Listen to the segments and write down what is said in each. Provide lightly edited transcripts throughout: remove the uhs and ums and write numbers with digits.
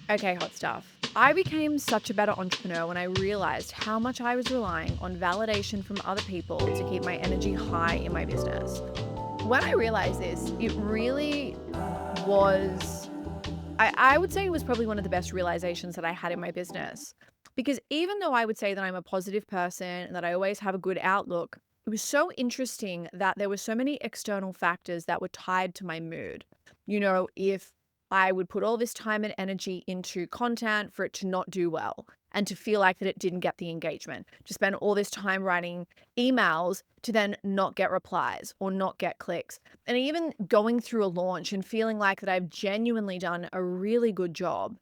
Okay, hot stuff. I became such a better entrepreneur when I realized how much I was relying on validation from other people to keep my energy high in my business. When I realized this, it really was, I would say it was probably one of the best realizations that I had in my business. Because even though I would say that I'm a positive person and that I always have a good outlook, it was so interesting that there were so many external factors that were tied to my mood. If I would put all this time and energy into content for it to not do well and to feel like that it didn't get the engagement, to spend all this time writing emails to then not get replies or not get clicks. And even going through a launch and feeling like that I've genuinely done a really good job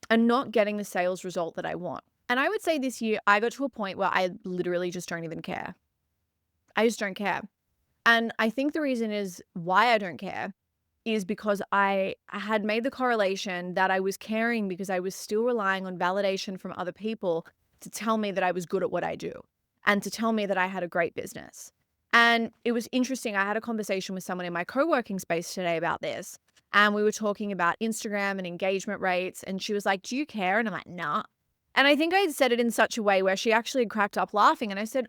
and not getting the sales result that I want. And I would say this year, I got to a point where I literally just don't even care. I just don't care. And I think the reason is why I don't care is because I had made the correlation that I was caring because I was still relying on validation from other people to tell me that I was good at what I do and to tell me that I had a great business. And it was interesting. I had a conversation with someone in my co-working space today about this. And we were talking about Instagram and engagement rates. And she was like, "Do you care?" And I'm like, "Nah." And I think I had said it in such a way where she actually cracked up laughing. And I said,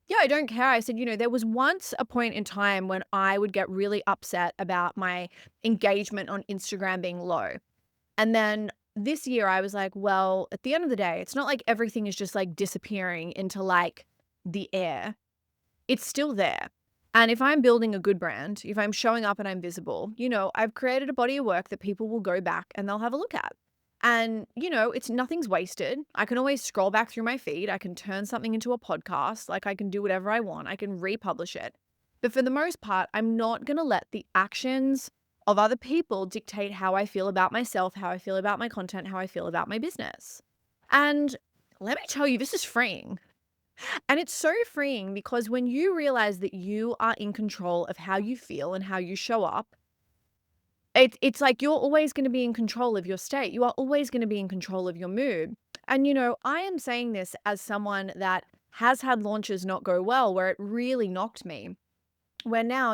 "Yeah, I don't care." I said, there was once a point in time when I would get really upset about my engagement on Instagram being low. And then this year I was like, well, at the end of the day, it's not like everything is just like disappearing into like the air. It's still there. And if I'm building a good brand, if I'm showing up and I'm visible, I've created a body of work that people will go back and they'll have a look at. And, it's nothing's wasted. I can always scroll back through my feed. I can turn something into a podcast. Like I can do whatever I want. I can republish it. But for the most part, I'm not going to let the actions of other people dictate how I feel about myself, how I feel about my content, how I feel about my business. And let me tell you, this is freeing. And it's so freeing because when you realize that you are in control of how you feel and how you show up, it's like you're always gonna be in control of your state. You are always gonna be in control of your mood. And, I am saying this as someone that has had launches not go well, where it really knocked me. Where now,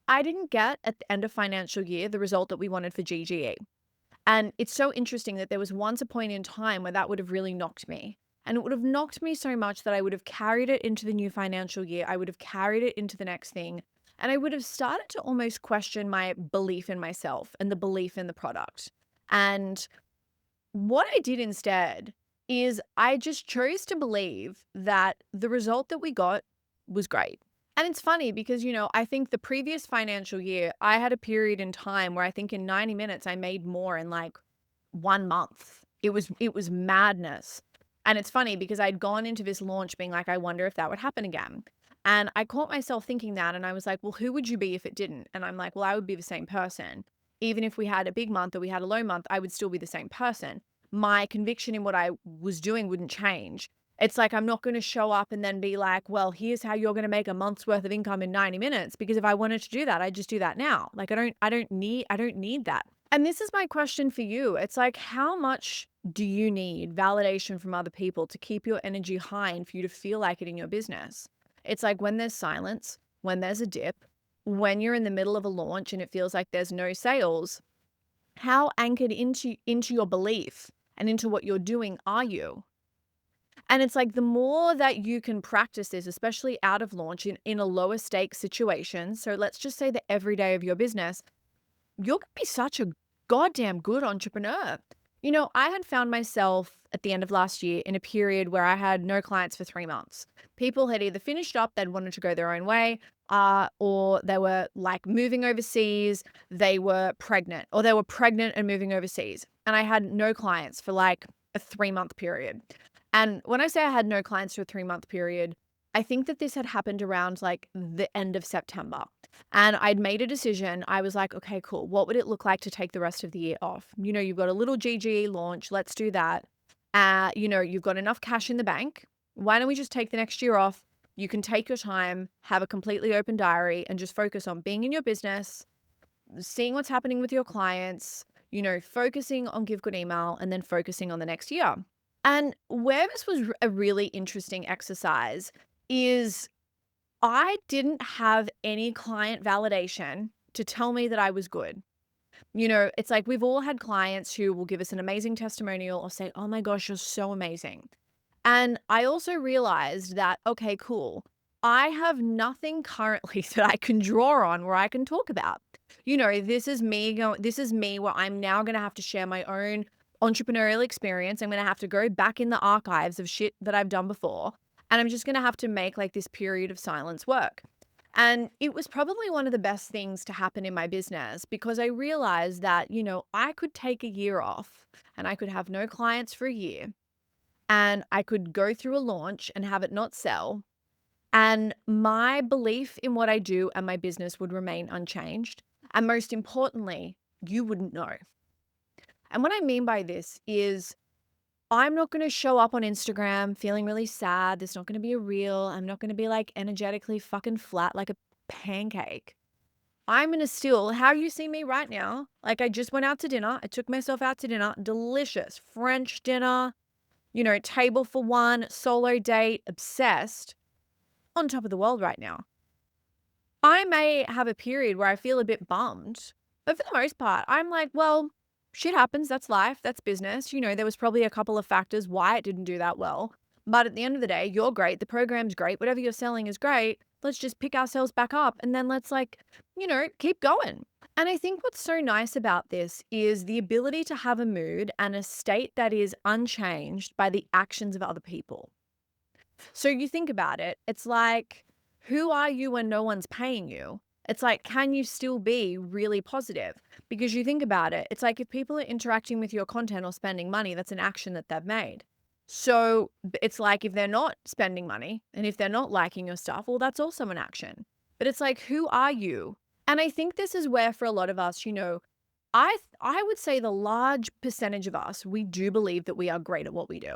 I didn't get at the end of financial year the result that we wanted for GGE. And it's so interesting that there was once a point in time where that would have really knocked me. And it would have knocked me so much that I would have carried it into the new financial year. I would have carried it into the next thing. And I would have started to almost question my belief in myself and the belief in the product. And what I did instead is I just chose to believe that the result that we got was great. And it's funny because, I think the previous financial year, I had a period in time where I think in 90 minutes I made more in like 1 month. It was madness. And it's funny because I'd gone into this launch being like, I wonder if that would happen again. And I caught myself thinking that and I was like, well, who would you be if it didn't? And I'm like, well, I would be the same person. Even if we had a big month or we had a low month, I would still be the same person. My conviction in what I was doing wouldn't change. It's like I'm not going to show up and then be like, well, here's how you're going to make a month's worth of income in 90 minutes because if I wanted to do that, I'd just do that now. Like I don't need that. And this is my question for you. It's like how much do you need validation from other people to keep your energy high and for you to feel like it in your business? It's like when there's silence, when there's a dip, when you're in the middle of a launch and it feels like there's no sales, how anchored into your belief and into what you're doing are you? And it's like the more that you can practice this, especially out of launch in a lower stake situation. So let's just say the every day of your business, you're gonna be such a goddamn good entrepreneur. I had found myself at the end of last year in a period where I had no clients for 3 months. People had either finished up, they'd wanted to go their own way, or they were like moving overseas, they were pregnant, or they were pregnant and moving overseas. And I had no clients for like a 3 month period. And when I say I had no clients for a 3 month period, I think that this had happened around like the end of September. And I'd made a decision. I was like, okay, cool. What would it look like to take the rest of the year off? You've got a little GGE launch. Let's do that. You've got enough cash in the bank. Why don't we just take the next year off? You can take your time, have a completely open diary, and just focus on being in your business, seeing what's happening with your clients, focusing on Give Good Email, and then focusing on the next year. And where this was a really interesting exercise is I didn't have any client validation to tell me that I was good. It's like we've all had clients who will give us an amazing testimonial or say, "Oh my gosh, you're so amazing." And I also realized that, okay, cool. I have nothing currently that I can draw on where I can talk about. This is me where I'm now going to have to share my own entrepreneurial experience. I'm going to have to go back in the archives of shit that I've done before. And I'm just going to have to make like this period of silence work. And it was probably one of the best things to happen in my business because I realized that, I could take a year off and I could have no clients for a year and I could go through a launch and have it not sell. And my belief in what I do and my business would remain unchanged. And most importantly, you wouldn't know. And what I mean by this is I'm not going to show up on Instagram feeling really sad. There's not going to be a reel. I'm not going to be like energetically fucking flat like a pancake. I'm going to still, how you see me right now, like I just went out to dinner. I took myself out to dinner, delicious French dinner, table for one, solo date, obsessed, on top of the world right now. I may have a period where I feel a bit bummed, but for the most part, I'm like, well, shit happens. That's life. That's business. There was probably a couple of factors why it didn't do that well. But at the end of the day, you're great. The program's great. Whatever you're selling is great. Let's just pick ourselves back up and then let's keep going. And I think what's so nice about this is the ability to have a mood and a state that is unchanged by the actions of other people. So you think about it, it's like, who are you when no one's paying you? It's like, can you still be really positive? Because you think about it, it's like if people are interacting with your content or spending money, that's an action that they've made. So it's like if they're not spending money and if they're not liking your stuff, well, that's also an action. But it's like, who are you? And I think this is where for a lot of us, I would say the large percentage of us, we do believe that we are great at what we do.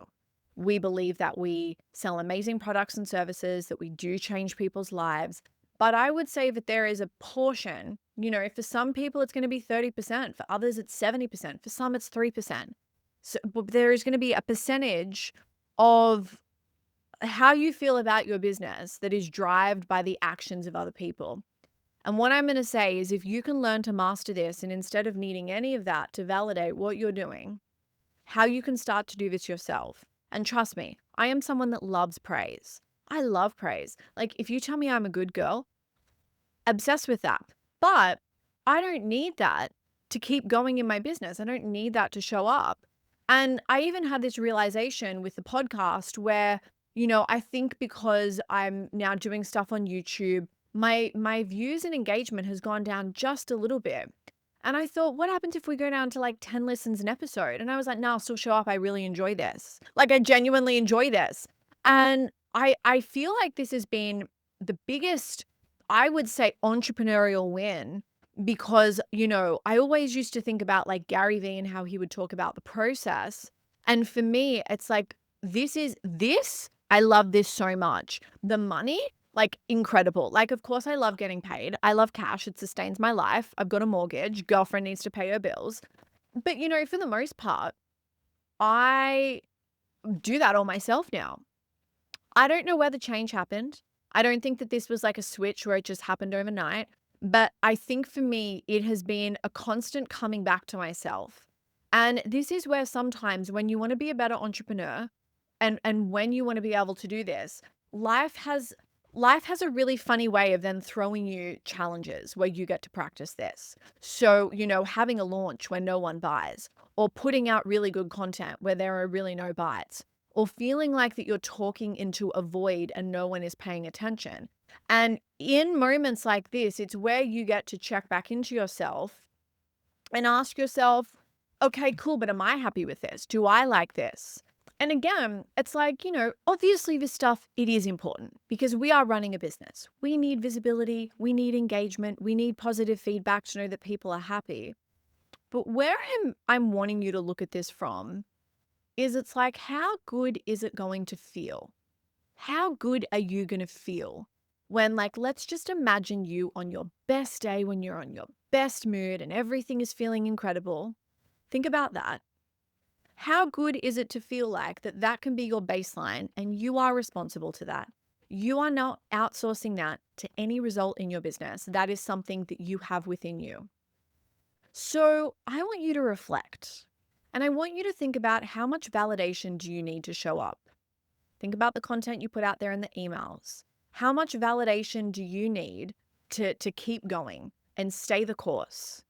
We believe that we sell amazing products and services, that we do change people's lives. But I would say that there is a portion, for some people it's going to be 30%, for others it's 70%, for some it's 3%. So but there is going to be a percentage of how you feel about your business that is driven by the actions of other people. And what I'm going to say is if you can learn to master this and instead of needing any of that to validate what you're doing, how you can start to do this yourself. And trust me, I am someone that loves praise. I love praise. Like if you tell me I'm a good girl, obsessed with that. But I don't need that to keep going in my business. I don't need that to show up. And I even had this realization with the podcast where, I think because I'm now doing stuff on YouTube, my views and engagement has gone down just a little bit. And I thought, what happens if we go down to like 10 listens an episode? And I was like, no, I'll still show up. I really enjoy this. Like I genuinely enjoy this. And I feel like this has been the biggest, I would say, entrepreneurial win because, I always used to think about like Gary Vee and how he would talk about the process. And for me, it's like, I love this so much. The money, like incredible. Like, of course, I love getting paid. I love cash. It sustains my life. I've got a mortgage. Girlfriend needs to pay her bills. But, for the most part, I do that all myself now. I don't know where the change happened. I don't think that this was like a switch where it just happened overnight. But I think for me, it has been a constant coming back to myself. And this is where sometimes when you want to be a better entrepreneur and when you want to be able to do this, life has a really funny way of then throwing you challenges where you get to practice this. So, having a launch where no one buys or putting out really good content where there are really no bites or feeling like that you're talking into a void and no one is paying attention. And in moments like this, it's where you get to check back into yourself and ask yourself, okay, cool, but am I happy with this? Do I like this? And again, it's like, obviously this stuff, it is important because we are running a business. We need visibility. We need engagement. We need positive feedback to know that people are happy. But where I'm wanting you to look at this from is it's like, how good is it going to feel? How good are you going to feel when, like, let's just imagine you on your best day, when you're on your best mood and everything is feeling incredible. Think about that. How good is it to feel like that can be your baseline and you are responsible to that? You are not outsourcing that to any result in your business. That is something that you have within you. So I want you to reflect and I want you to think about how much validation do you need to show up? Think about the content you put out there in the emails. How much validation do you need to keep going and stay the course?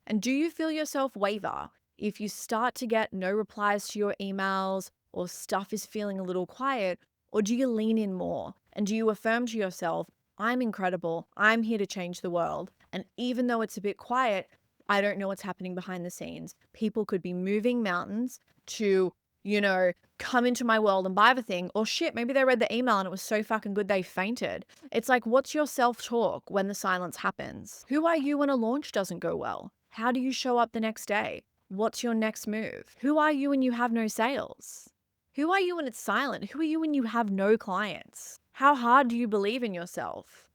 And do you feel yourself waver if you start to get no replies to your emails or stuff is feeling a little quiet? Or do you lean in more and do you affirm to yourself, I'm incredible, I'm here to change the world. And even though it's a bit quiet, I don't know what's happening behind the scenes. People could be moving mountains to, come into my world and buy the thing. Or shit, maybe they read the email and it was so fucking good they fainted. It's like, what's your self-talk when the silence happens? Who are you when a launch doesn't go well? How do you show up the next day? What's your next move? Who are you when you have no sales? Who are you when it's silent? Who are you when you have no clients? How hard do you believe in yourself?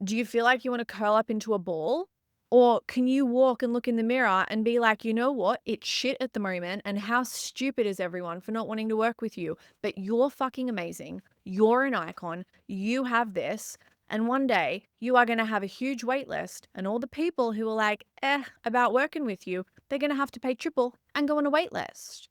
Do you feel like you want to curl up into a ball? Or can you walk and look in the mirror and be like, you know what? It's shit at the moment. And how stupid is everyone for not wanting to work with you? But you're fucking amazing. You're an icon. You have this. And one day you are going to have a huge wait list. And all the people who are like, about working with you, they're going to have to pay triple and go on a wait list.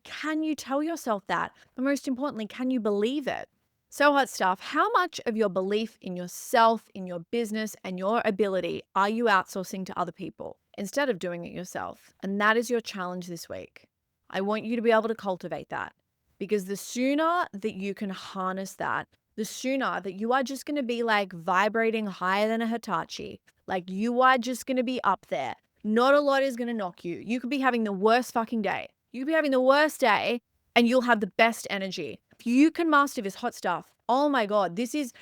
Can you tell yourself that? But most importantly, can you believe it? So hot stuff. How much of your belief in yourself, in your business, and your ability are you outsourcing to other people instead of doing it yourself? And that is your challenge this week. I want you to be able to cultivate that because the sooner that you can harness that, the sooner that you are just going to be like vibrating higher than a Hitachi. Like you are just going to be up there. Not a lot is going to knock you. You could be having the worst fucking day. You could be having the worst day and you'll have the best energy. If you can master this hot stuff, oh my God, this is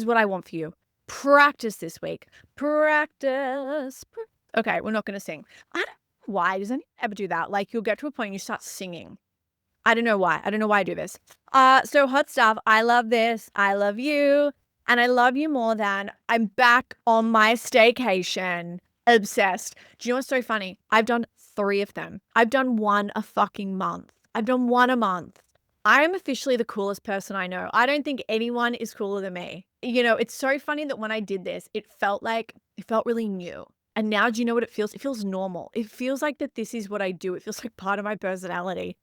what I want for you. Practice this week. Practice. Okay, we're not going to sing. I don't know why. Does anyone ever do that? Like you'll get to a point and you start singing. I don't know why. I don't know why I do this. So hot stuff. I love this. I love you. And I love you more than I'm back on my staycation. Obsessed. Do you know what's so funny? I've done 3 of them. I've done one a fucking month. I've done one a month. I'm officially the coolest person I know. I don't think anyone is cooler than me. It's so funny that when I did this, it felt really new. And now do you know what it feels? It feels normal. It feels like that this is what I do. It feels like part of my personality.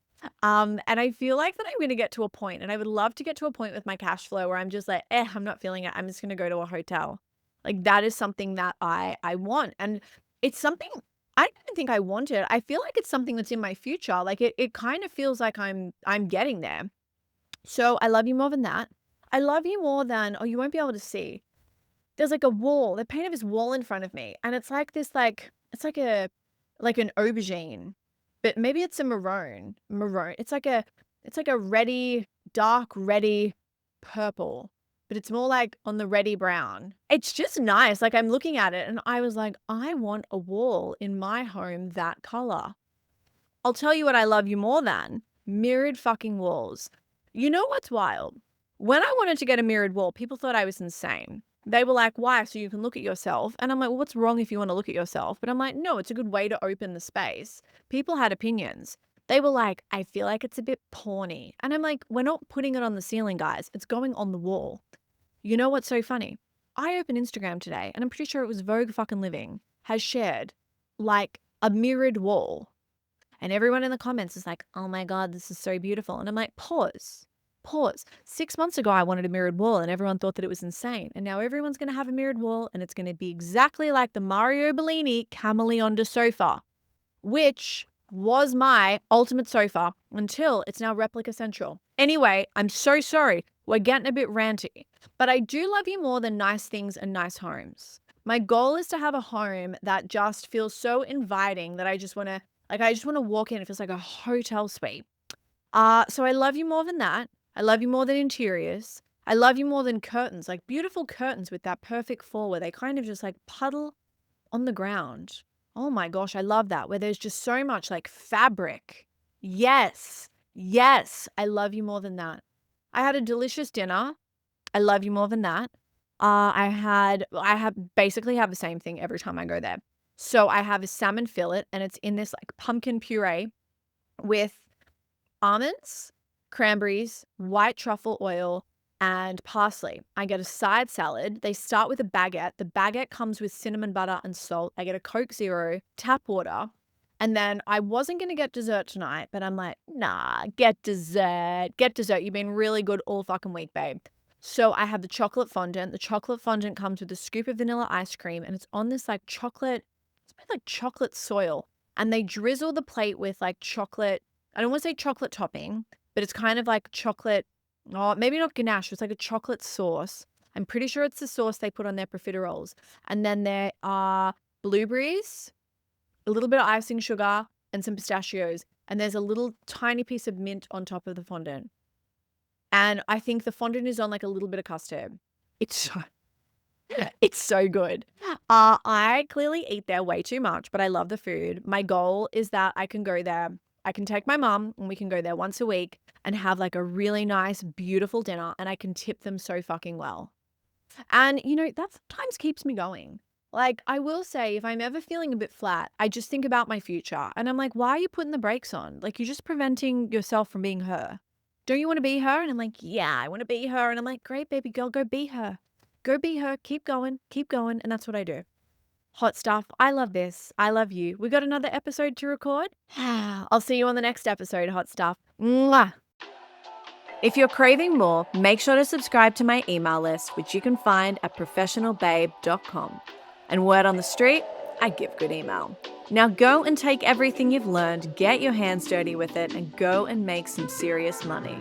And I feel like that I'm going to get to a point, and I would love to get to a point with my cash flow where I'm just like, I'm not feeling it. I'm just going to go to a hotel. Like that is something that I want. And it's something I don't think I want it. I feel like it's something that's in my future. Like it kind of feels like I'm getting there. So I love you more than that. I love you more than, oh, you won't be able to see. There's like a wall. They painted this wall in front of me. And it's like this, it's like an aubergine, but maybe it's a maroon. It's like a dark reddy purple, but it's more like on the reddy brown. It's just nice. Like I'm looking at it and I was like, I want a wall in my home that color. I'll tell you what I love you more than mirrored fucking walls. You know what's wild? When I wanted to get a mirrored wall, people thought I was insane. They were like, why? So you can look at yourself. And I'm like, well, what's wrong if you want to look at yourself? But I'm like, no, it's a good way to open the space. People had opinions. They were like, I feel like it's a bit porny. And I'm like, we're not putting it on the ceiling, guys. It's going on the wall. You know what's so funny? I opened Instagram today and I'm pretty sure it was Vogue fucking Living has shared like a mirrored wall. And everyone in the comments is like, oh my God, this is so beautiful. And I'm like, pause. 6 months ago, I wanted a mirrored wall and everyone thought that it was insane. And now everyone's going to have a mirrored wall and it's going to be exactly like the Mario Bellini Camelionda sofa, which was my ultimate sofa until it's now Replica Central. Anyway, I'm so sorry. We're getting a bit ranty, but I do love you more than nice things and nice homes. My goal is to have a home that just feels so inviting that I just want to walk in. It feels like a hotel suite. So I love you more than that. I love you more than interiors. I love you more than curtains, like beautiful curtains with that perfect fall where they kind of just like puddle on the ground. Oh my gosh, I love that. Where there's just so much like fabric. Yes. I love you more than that. I had a delicious dinner. I love you more than that. I basically have the same thing every time I go there. So I have a salmon fillet and it's in this like pumpkin puree with almonds, cranberries, white truffle oil, and parsley. I get a side salad. They start with a baguette. The baguette comes with cinnamon butter and salt. I get a Coke Zero, tap water. And then I wasn't going to get dessert tonight, but I'm like, nah, get dessert. Get dessert. You've been really good all fucking week, babe. So I have the chocolate fondant. The chocolate fondant comes with a scoop of vanilla ice cream, and it's on this like chocolate, it's made like chocolate soil. And they drizzle the plate with like chocolate. I don't want to say chocolate topping, but it's kind of like chocolate. Oh, maybe not ganache. It's like a chocolate sauce. I'm pretty sure it's the sauce they put on their profiteroles. And then there are blueberries, a little bit of icing sugar, and some pistachios. And there's a little tiny piece of mint on top of the fondant. And I think the fondant is on like a little bit of custard. It's so, it's so good. I clearly eat there way too much, but I love the food. My goal is that I can go there. I can take my mum and we can go there once a week and have like a really nice, beautiful dinner, and I can tip them so fucking well. And, that sometimes keeps me going. Like, I will say, if I'm ever feeling a bit flat, I just think about my future. And I'm like, why are you putting the brakes on? Like, you're just preventing yourself from being her. Don't you want to be her? And I'm like, yeah, I want to be her. And I'm like, great, baby girl, go be her. Go be her. Keep going. Keep going. And that's what I do. Hot stuff. I love this. I love you. We got another episode to record. I'll see you on the next episode, hot stuff. Mwah. If you're craving more, make sure to subscribe to my email list, which you can find at professionalbabe.com. And word on the street, I give good email. Now go and take everything you've learned, get your hands dirty with it, and go and make some serious money.